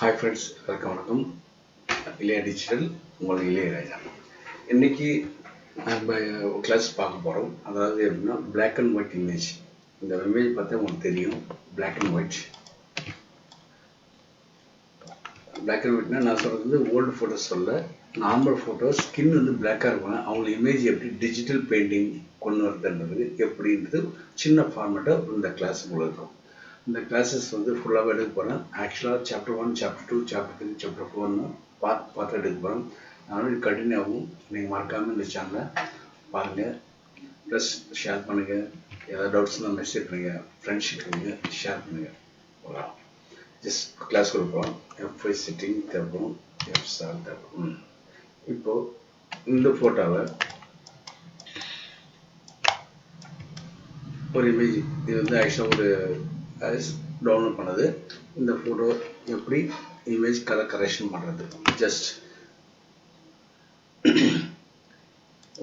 Hi friends, welcome. Ilya Digital, உங்களுக்கு இளையராஜா. இன்னைக்கு நம்ம கிளாஸ் பார்க்க போறோம். அதாவது எப்படின்னா black and white image. இந்த இமேஜ் பார்த்தா உங்களுக்கு தெரியும். black and white. black and whiteனா நான் சொல்றது ஓல்டு போட்டோஸ் சொல்ல நார்மல் போட்டோஸ் ஸ்கின் வந்து பிளாக்கா இருக்கும். அவங்க இமேஜ் எப்படி டிஜிட்டல் பெயிண்டிங் கொண்டு வரதுன்றது எப்படின்றது சின்ன ஃபார்மேட்டா இந்த கிளாஸ் இருக்கும். இந்த கிளாஸஸ் வந்து ஃபுல்லாக எடுக்க போகிறேன். ஆக்சுவலாக சாப்டர் 1, சாப்டர் 2, சாப்டர் 3, சாப்டர் 4ன்னு பார்த்து எடுக்க போகிறேன். அதனால் இது கண்டினியூ ஆகும். நீங்கள் மறக்காமல் இந்த சேனலை பாருங்கள், ப்ளஸ் ஷேர் பண்ணுங்கள். ஏதாவது டவுட்ஸ்னால் மெசேஜ் பண்ணுங்கள், ஃப்ரெண்ட்ஷிப் பண்ணுங்கள், ஷேர் பண்ணுங்கள். ஓகே, ஜஸ்ட் கிளாஸ் கொடுப்போம். F5 செட்டிங் தேவைப்படும், F7 தேவைப்படும். இப்போது இந்த ஃபோட்டோவை ஒரு இமேஜ், இது வந்து ஆக்சுவலாக ஒரு டவுன்லோட் பண்ணது. இந்த ஃபோட்டோ எப்படி இமேஜ் கலர் கரெக்ஷன் பண்ணுறது, ஜஸ்ட்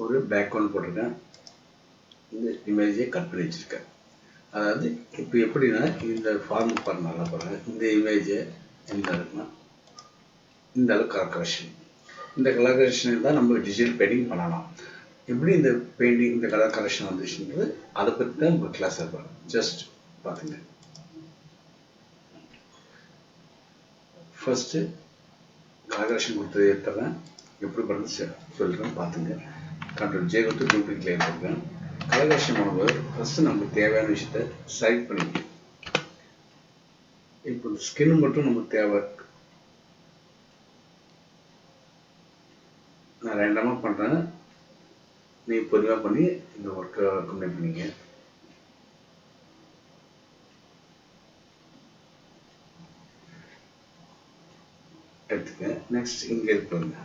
ஒரு பேக்ரவுண்ட் போட்டிருக்கேன். இந்த இமேஜை கட் பண்ணி வச்சுருக்கேன். அதாவது இப்போ எப்படின்னா இந்த ஃபார்ம் பண்ணால பாருங்கள், இந்த இமேஜை எந்த இருக்குன்னா இந்த அளவு கலர் கரெக்ஷன், இந்த கலர் கரெக்ஷன் தான் நம்ம டிஜிட்டல் பெயிண்டிங் பண்ணலாம். எப்படி இந்த பெயிண்டிங் இந்த கலர் கரெக்ஷன் வந்துச்சுன்றது அதை பற்றி தான் உங்கள் கிளாஸ் இருப்பாங்க. ஜஸ்ட் பார்த்துங்க. ஃபர்ஸ்ட்டு கலர் கொடுத்து எடுத்துறேன், எப்படி பண்ணுறது சொல்கிறேன் பார்த்துங்க. கண்ட்ரோல் ஜே கொடுத்து டூப்ளிகேட் லேயர் கொடுக்குறேன். கலர் பண்ணும்போது ஃபஸ்ட்டு நமக்கு தேவையான விஷயத்த செலக்ட் பண்ணிக்கணும். இப்போ இந்த ஸ்கின் மட்டும் நமக்கு தேவை. நான் ரேண்டமாக பண்ணுறேன், நீங்கள் பொதுவாக பண்ணி இந்த ஒர்க்கை கம்ப்ளீட் பண்ணிங்க. எடுத்துக்க. நெக்ஸ்ட் இங்கே இருக்குங்க,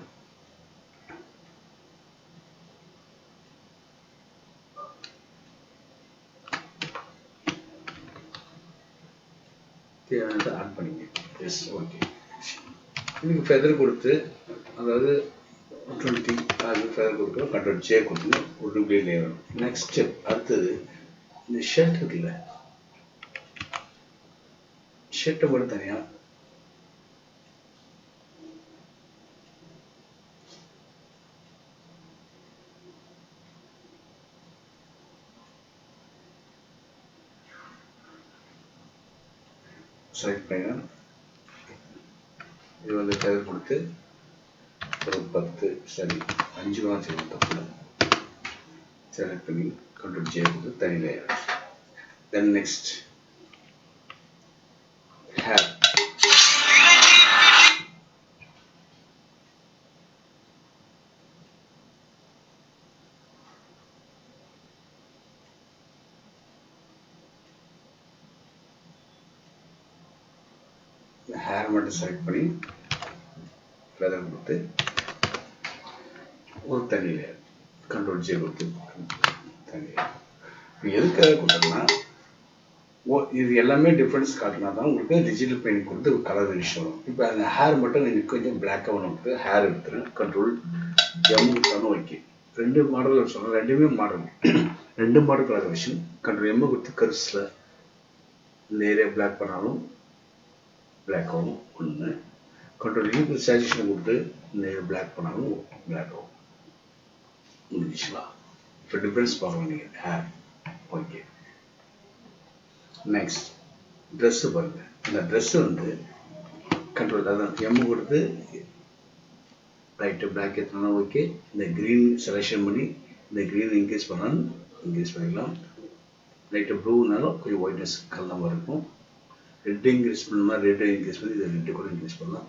தேவையானதை ஆட் பண்ணிங்க. S, okay. இதுக்கு ஃபெதர் கொடுத்து, அதாவது 20 அது ஃபெதர் கொடுக்குறோம். கண்ட்ரோல் ஜே கொடுத்து ஒரு டூப்ளிகேட் லேயர் வரும். நெக்ஸ்ட் ஸ்டெப் அடுத்தது இந்த ஷர்ட் இருக்குல்ல, ஷர்ட்டை மட்டும் தனியாக செலக்ட் பண்ணிடுறேன். இது வந்து ஃபெதர் கொடுத்து ஒரு 10, சரி 5 தான் செய்யணும், தப்பு. செலக்ட் பண்ணி கண்ட்ரோல் ஜே கொடுத்து தனி layer. Then next hair. Hair மட்டும் செலக்ட் பண்ணி ஃபெதர் கொடுத்து ஒரு தனி லேயர். கண்ட்ரோல் ஜே கொடுத்து தனி லேயர். இப்போ எதுக்காக கொடுத்தோம்னா, இது எல்லாமே டிஃப்ரென்ஸ் காட்டினா தான் உங்களுக்கு டிஜிட்டல் பெயிண்ட் கொடுத்து கலர் ஃபினிஷ் வரும். இப்போ அந்த ஹேர் மட்டும் நீங்கள் கொஞ்சம் பிளாக்காக ஒன்று ஹேர் எடுத்துருங்க. கண்ட்ரோல் எம் கொடுத்தாலும் ஓகே. 2 மாடல் சொன்னால் ரெண்டுமே மாடல், 2 மாடல் கலர் விஷயம். கண்ட்ரோல் எம் கொடுத்து கர்ஸில் இந்த ஏரியா பிளாக் பண்ணாலும் பிளாக் ஆகும் ஒன்று. கண்ட்ரோல் ஈக்குவல் சேச்சுரேஷன் கொடுத்து இந்த ஏரியா பிளாக் பண்ணாலும் பிளாக் ஆகும். முடிஞ்சுங்களா? இப்போ டிஃப்ரென்ஸ் பார்க்கலாம் நீங்கள் ஹேர். ஓகே, நெக்ஸ்ட் ட்ரெஸ்ஸு பாருங்கள். இந்த ட்ரெஸ்ஸு வந்து கண்ட்ரோல் அதான் எம் கொடுத்து லைட்டு பிளாக் ஏற்றினாலும் ஓகே. இந்த க்ரீன் செலெக்ஷன் பண்ணி இந்த க்ரீன் இன்க்ரீஸ் பண்ணாலும் இன்க்ரீஸ் பண்ணிக்கலாம். லைட்டு ப்ளூனாலும் கொஞ்சம் ஒயிட்னஸ் கலந்த மாதிரி இருக்கும். ரெட்டு இன்க்ரீஸ் பண்ண மாதிரி ரெட்டு இன்க்ரீஸ் பண்ணி இதை ரெட்டு கூட இன்க்ரீஸ் பண்ணலாம்.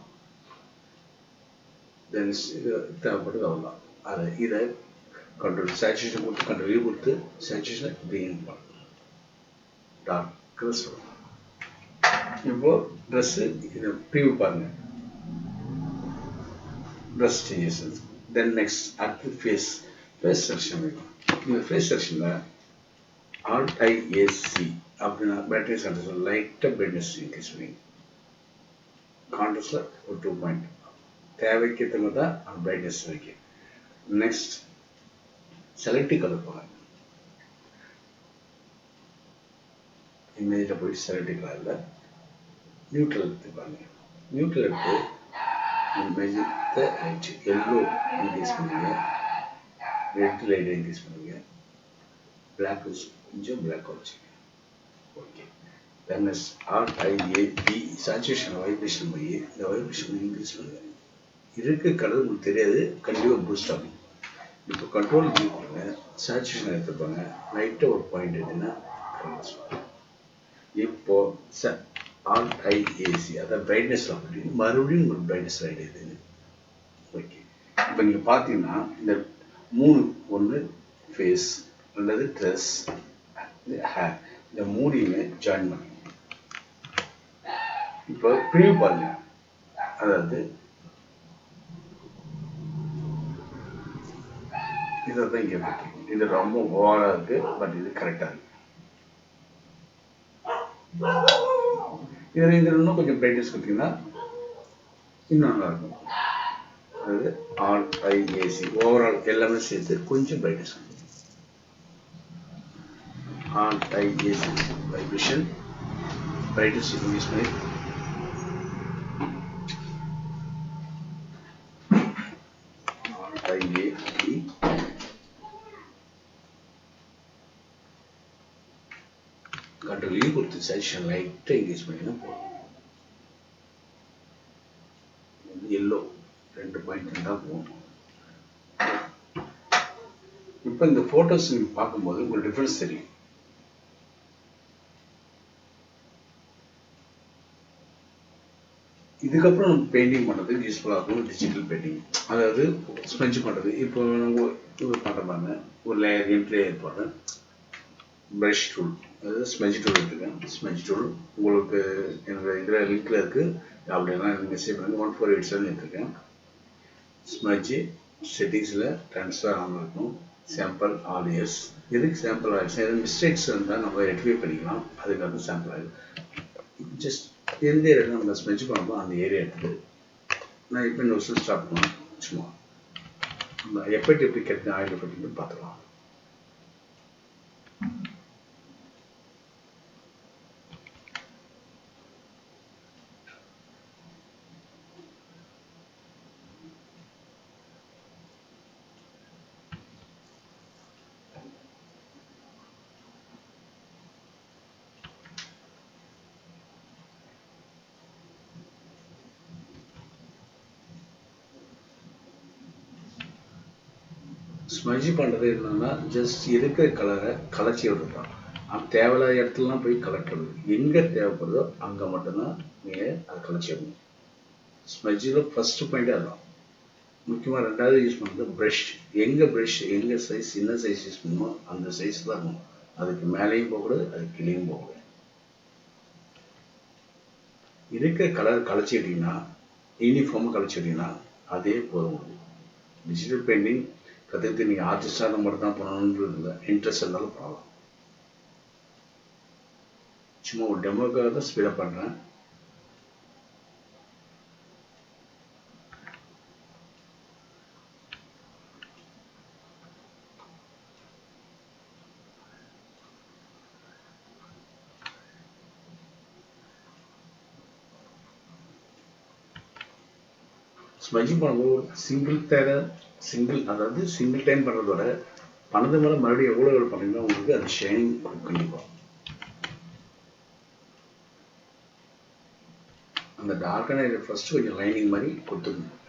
தென் தேவைப்பட்டு அவ்வளோதான். அதை இதை கண்ட்ரோல் சேச்சுரேஷன் கொடுத்து கண்ட்ரோல் யூ கொடுத்து சேச்சுரேஷன் க்ரீன் பண்ணலாம், டார்க் கலர்ஸ் வரும். இப்போது ட்ரெஸ்ஸு இதை ப்ரீவியூ பாருங்கள், ட்ரெஸ் சேஞ்சஸ். தென் நெக்ஸ்ட் அடுத்து ஃபேஸ் செக்ஷன் வேணும். இந்த ஃபேஸ் செக்ஷனில் Alt-I-AC அப்படின்னா பேட்டரி சென்டர் லைட்டாக பிரைட்னஸ் இன்க்ரீஸ் பண்ணி கான்ட்ராஸ்டில் ஒரு 2 பாயிண்ட் தேவைக்கு ஏற்ற தான் அந்த பிரைட்னஸ் வைக்க. நெக்ஸ்ட் செலக்டிவ் கலர் போங்க. இமேஜில் போய் செலக்டிவ் கலரில் நியூட்ரல் எடுத்துப்பாங்க. மியூட்டில் எடுத்து மெஜித்த லைட் எல்லோ இன்க்ரீஸ் பண்ணுங்க, ரெட் லைட் இன்க்ரீஸ் பண்ணுங்க, பிளாக் கொஞ்சம் பிளாக் வச்சுங்க. Okay. Then as RIAP saturation vibration போய் இந்த வைப்ரேஷன் இன்க்ரீஸ் பண்ணுங்க. இருக்க கலர் உங்களுக்கு தெரியாது, கண்டிப்பாக பூஸ்ட் ஆகும். இப்போ கண்ட்ரோல் பண்ணி கொடுங்க, சேச்சுரேஷன் எடுத்துப்பாங்க, லைட்டாக ஒரு பாயிண்ட் எடுத்துன்னா இப்போ RIAC அதாவது பிரைட்னஸ் அப்படி மறுபடியும் ஒரு பிரைட்னஸ் லைட் எடுத்துங்க. ஓகே. இப்போ நீங்கள் பார்த்தீங்கன்னா இந்த 3 ஒன்று ஃபேஸ் அல்லது ட்ரெஸ் ஹேர் இந்த 3யுமே ஜாயின் பண்ணுங்க. இப்போ ப்ரிவ்யூ பாருங்க, அதாவது இதை தான் இங்கே போட்டிருக்கோம். இது ரொம்ப ஓவராக இருக்கு, பட் இது கரெக்டாக இருக்கு. இதில் இன்னும் கொஞ்சம் பிரைட்னஸ் கொடுத்தீங்கன்னா இன்னும் நல்லா இருக்கும். அதாவது RIAC ஓவரால் எல்லாமே சேர்த்து கொஞ்சம் brightness RIAC vibration brightness increase பண்ணி RIAP கண்ட்ரோல் கொடுத்து சேச்சுரேஷன் லைட்டாக இன்க்ரீஸ் பண்ணிங்கன்னா போதும். எல்லோ 2 பாயிண்ட் இருந்தால் போகும். இப்போ இந்த ஃபோட்டோஸ் நீங்கள் பார்க்கும்போது உங்களுக்கு டிஃப்ரென்ஸ் தெரியும். இதுக்கப்புறம் நம்ம பெயிண்டிங் பண்ணுறதுக்கு யூஸ்ஃபுல்லாக இருக்கும் டிஜிட்டல் பெயிண்டிங், அதாவது ஸ்பெஞ்ச் பண்ணுறது. இப்போ நம்ம இது பண்ணுறாங்க, ஒரு லேயர் இன்ட் லேயர் போடுறேன், ப்ரஷ் டூல் அதாவது ஸ்மெஜ் டூல் எடுத்துக்கேன். ஸ்மெஜ் டூல் உங்களுக்கு என்னோடய இதில் லிங்கில் இருக்குது, அப்படின்னா நீங்கள் சேவ் பண்ணுங்கள். 1487 எடுத்துருக்கேன். ஸ்மெஜ்ஜு செட்டிங்ஸில் ட்ரான்ஸ்ஃபர் ஆன் இருக்கும், சாம்பிள் ஆலியஸ். எதுக்கு சாம்பிள் ஆலியஸ்? எதாவது மிஸ்டேக்ஸ் இருந்தால் நம்ம ரெக்டிஃபை பண்ணிக்கலாம், அதுக்காக சாம்பிள் ஆலியஸ். ஜஸ்ட் எந்த ஏரியா நம்ம ஸ்மெஜ் பண்ணுறோமோ அந்த ஏரியா எடுத்து நான் இப்போ இந்த வருஷம் ஸ்டார்ட் பண்ணுவேன். சும்மா நம்ம எஃபெக்ட் எப்படி கிடைக்கும், ஆயில் எஃபெக்ட் பார்த்துக்கலாம். ஸ்மஜ் பண்ணுறது என்னன்னா ஜஸ்ட் இருக்கிற கலரை கலைச்சி விடுறதான். அது தேவையில்லாத இடத்துலலாம் போய் கலக்கிறது, எங்கே தேவைப்படுதோ அங்கே மட்டும்தான் நீங்கள் அதை கலைச்சி விடணும். ஸ்மஜ்ஜில் ஃபஸ்ட்டு பாயிண்ட்டே அதுதான். முக்கியமாக ரெண்டாவது யூஸ் பண்ணுறது ப்ரஷ். எங்கே ப்ரஷ் எங்கே சைஸ் என்ன சைஸ் யூஸ் பண்ணணுமோ அந்த சைஸ் தான் இருக்கும். அதுக்கு மேலேயும் போகக்கூடாது, அதுக்கு கீழேயும் போகக்கூடாது. இருக்கிற கலர் கலைச்சிட்டிங்கன்னா யூனிஃபார்மாக கலைச்சிட்டிங்கன்னா அதே போதும். டிஜிட்டல் பெயிண்டிங் கற்றுக்கிட்டு நீங்கள் ஆர்டிஸ்டாக மட்டும் தான் பண்ணணுன்றது இல்லை, இன்ட்ரெஸ்ட் இருந்தாலும் பண்ணலாம். சும்மா ஒரு டெமோக்காக தான் ஸ்பீடப் பண்ணுறேன். ஸ்மஜிங் பண்ணும்போது சிங்கிள் டைம் பண்ணுறதோட 12 முறை மறுபடியும் எவ்வளோ பண்ணீங்கன்னா உங்களுக்கு அது ஷைனிங் கண்டிப்பாக. அந்த டார்க்கான ஏரியா ஃபர்ஸ்ட் கொஞ்சம் லைனிங் மாதிரி கொடுத்துக்கணும்.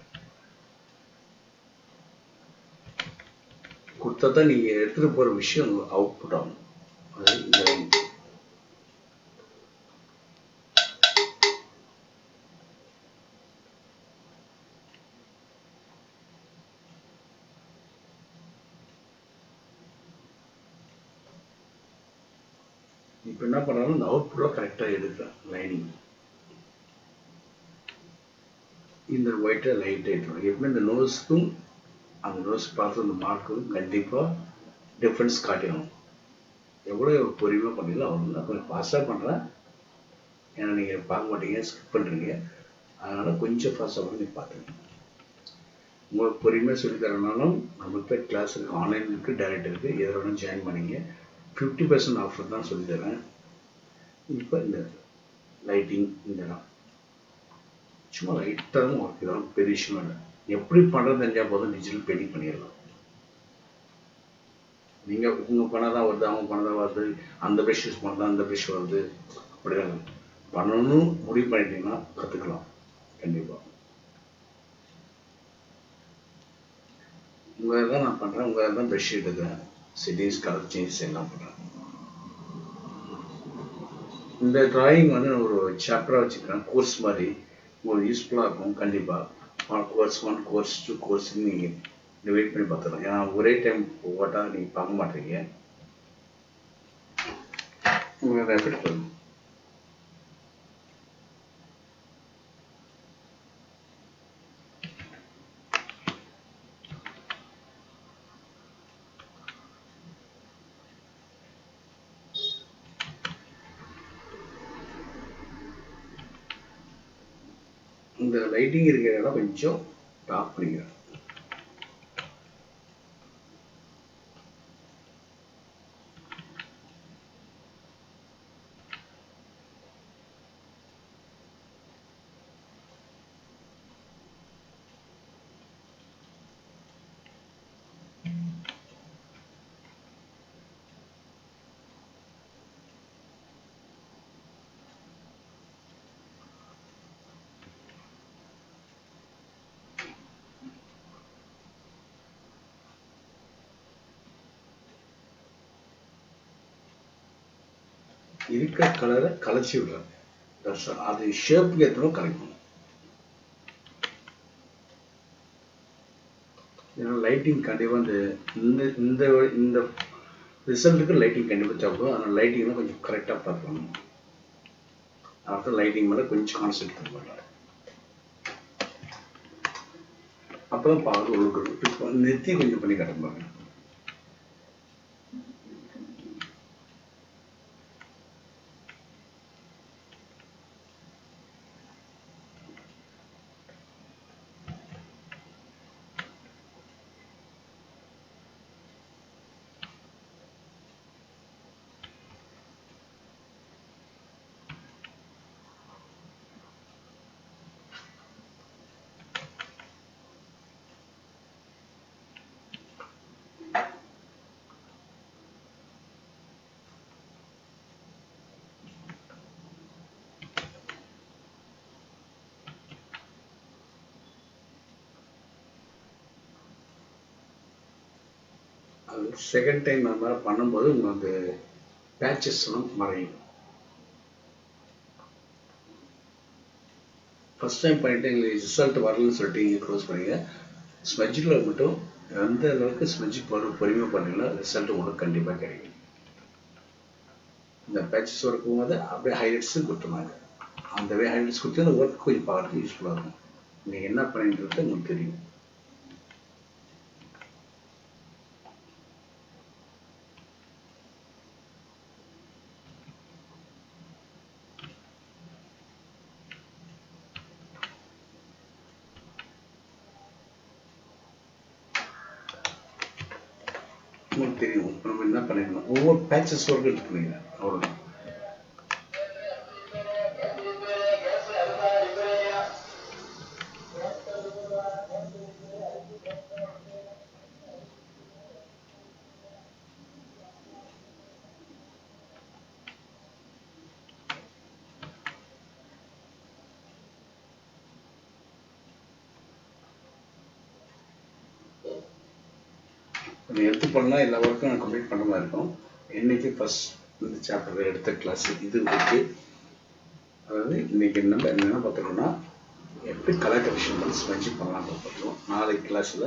கொடுத்தா தான் நீங்கள் எடுத்துகிட்டு போகிற விஷயம் அவுட்புட் ஆகும். அது இந்த இப்போ என்ன பண்ணுறாலும் இந்த அவுட்புட்டாக கரெக்டாக எடுக்கிறேன். லைனிங் இந்த ஒயிட்டை லைட் ஆகிட்டு எப்பவுமே இந்த நோஸ்க்கும் அந்த நோஸ் பார்த்து அந்த மார்க்கும் கண்டிப்பாக டிஃப்ரென்ஸ் காட்டிடணும். எவ்வளோ பொறுமையாக பண்ணீங்களோ அவ்வளோ கொஞ்சம் ஃபாஸ்ட்டாக பண்ணுறேன். ஏன்னா நீங்கள் பார்க்க மாட்டீங்க, ஸ்கிப் பண்ணுறீங்க, அதனால் கொஞ்சம் ஃபாஸ்ட்டாக பண்ணி நீங்கள் பார்த்துங்க. உங்களுக்கு பொறுமையாக சொல்லித்தரனாலும் நம்மகிட்ட கிளாஸ் இருக்குது, ஆன்லைன் இருக்குது, டைரக்ட் இருக்குது, எதில் வேணும் ஜாயின் பண்ணிங்க. 50% ஆஃபர் தான் சொல்லித்தரேன். இப்போ இந்த லைட்டிங் இந்த சும்மா லைட்டாக தான் ஒர்க், இதெல்லாம் பெரிய விஷயம் இல்லை. எப்படி பண்ணுறது தெரிஞ்சால் போதும், டிஜிட்டல் பெயிண்டிங் பண்ணிடலாம். நீங்கள் உங்கள் பணம் தான் வருது, அவங்க பணம் தான் வருது, அந்த ப்ரஷ் யூஸ் பண்ணலாம், அந்த ப்ரஷ் வருது, அப்படிதான் பண்ணணும் முடிவு பண்ணிட்டீங்கன்னா கற்றுக்கலாம் கண்டிப்பாக. உங்கள் தான் நான் பண்ணுறேன், உங்கள் தான் ப்ரஷ் எடுக்கிறேன், செட்டிங்ஸ் கலர் சேஞ்ச் எல்லாம் பண்ணுறேன். இந்த டிராயிங் வந்து நான் ஒரு சாப்டராக வச்சுக்கிறேன், கோர்ஸ் மாதிரி உங்களுக்கு யூஸ்ஃபுல்லாக இருக்கும் கண்டிப்பாக. கோர்ஸ் 1, கோர்ஸ் 2, கோர்ஸ் நீங்கள் டிவைட் பண்ணி பார்த்துக்கலாம். ஏன்னா ஒரே டைம் போட்டால் நீங்கள் பார்க்க மாட்டீங்க. உங்கள் எஃபெக்ட் பண்ணுங்க. இந்த லைட்டிங் இருக்கிற இடம் கொஞ்சம் டாப் பண்ணிக்கிறேன். இருக்கிற கலரை கலைச்சி விடுறேன். அது ஷேப்புக்கு ஏற்றணும் கலைக்கணும். ஏன்னா லைட்டிங் கண்டிப்பாக இந்த இந்த இந்த ரிசல்ட்டுக்கு லைட்டிங் கண்டிப்பாக தேவைப்படும். அதனால் லைட்டிங்லாம் கொஞ்சம் கரெக்டாக பார்க்கணும். ஆஃப்டர் லைட்டிங் மேலே கொஞ்சம் கான்சென்ட்ரேட் பண்ணுறேன். அப்போ தான் பார்க்க ஒழுக்கணும். இப்போ நிறுத்தி கொஞ்சம் பண்ணி காட்ட பாருங்க. அது செகண்ட் டைம் அது மாதிரி பண்ணும்போது உங்களுக்கு பேச்சஸ்லாம் மறையும். ஃபர்ஸ்ட் டைம் பண்ணிட்டு எங்களுக்கு ரிசல்ட் வரலன்னு சொல்லிட்டு இங்கே க்ளோஸ் பண்ணிங்க. ஸ்மெட்ஜில் மட்டும் எந்த அளவுக்கு ஸ்மெட்ஜ் பொறுமையாக பண்ணீங்கன்னா ரிசல்ட் உங்களுக்கு கண்டிப்பாக கிடைக்கும். இந்த பேச்சஸ் ஒர்க்கும் போது அப்படியே ஹைலைட்ஸும் கொடுத்துருவாங்க. அந்த வே ஹைலைட்ஸ் கொடுத்து அந்த ஒர்க் கொஞ்சம் பார்த்து யூஸ்ஃபுல்லாக இருக்கும். நீங்கள் என்ன பண்ணின்றது உங்களுக்கு தெரியும். உங்களுக்கு தெரியும் இப்போ நம்ம என்ன பண்ணிடணும். ஒவ்வொரு பேச்சஸ் ஒர்க் எடுத்து பண்ணிக்கிறேன், அவ்வளோதான். எடுத்து பண்ணால் எல்லா ஒர்க்கும் நான் கம்ப்ளீட் பண்ண மாதிரி இருக்கும். இன்னைக்கு ஃபர்ஸ்ட் இந்த சாப்டர் எடுத்த கிளாஸ் இது இருக்கு. அதாவது இன்னைக்கு நம்ம என்னென்ன பார்த்துருக்கோம்னா எப்படி கலர் கரெக்ஷன் பண்ணி ஸ்மெட்ஜ் பண்ணலாம் பார்த்துருக்கோம். நாளைக்கு கிளாஸில்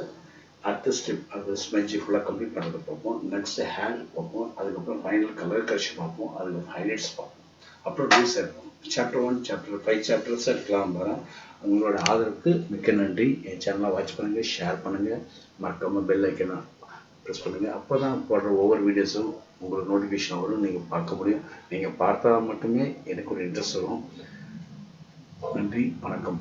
அடுத்த ஸ்டெப் அது ஸ்மெட்ஜ் ஃபுல்லாக கம்ப்ளீட் பண்ணுறது பார்ப்போம். நெக்ஸ்ட் ஹேண்ட் பார்ப்போம். அதுக்கப்புறம் ஃபைனல் கலர் கரெக்ஷன் பார்ப்போம். அதுக்கப்புறம் ஹைலைட்ஸ் பார்ப்போம். அப்புறம் ரூல்ஸ் இருக்கும். சாப்டர் 1, சாப்டர் 5 சாப்டர்ஸ் எடுக்கலாம் போகிறேன். உங்களோட ஆதரவுக்கு மிக்க நன்றி. என் சேனலை வாட்ச் பண்ணுங்கள், ஷேர் பண்ணுங்கள், மறக்காமல் பெல் ஐக்கனை ப்ரெஸ் பண்ணுங்கள். அப்போ தான் போடுற ஒவ்வொரு வீடியோஸும் உங்களுக்கு நோட்டிஃபிகேஷன் வரும், நீங்கள் பார்க்க முடியும். நீங்கள் பார்த்தா மட்டுமே எனக்கு ஒரு இன்ட்ரெஸ்ட் வரும். நன்றி, வணக்கம்.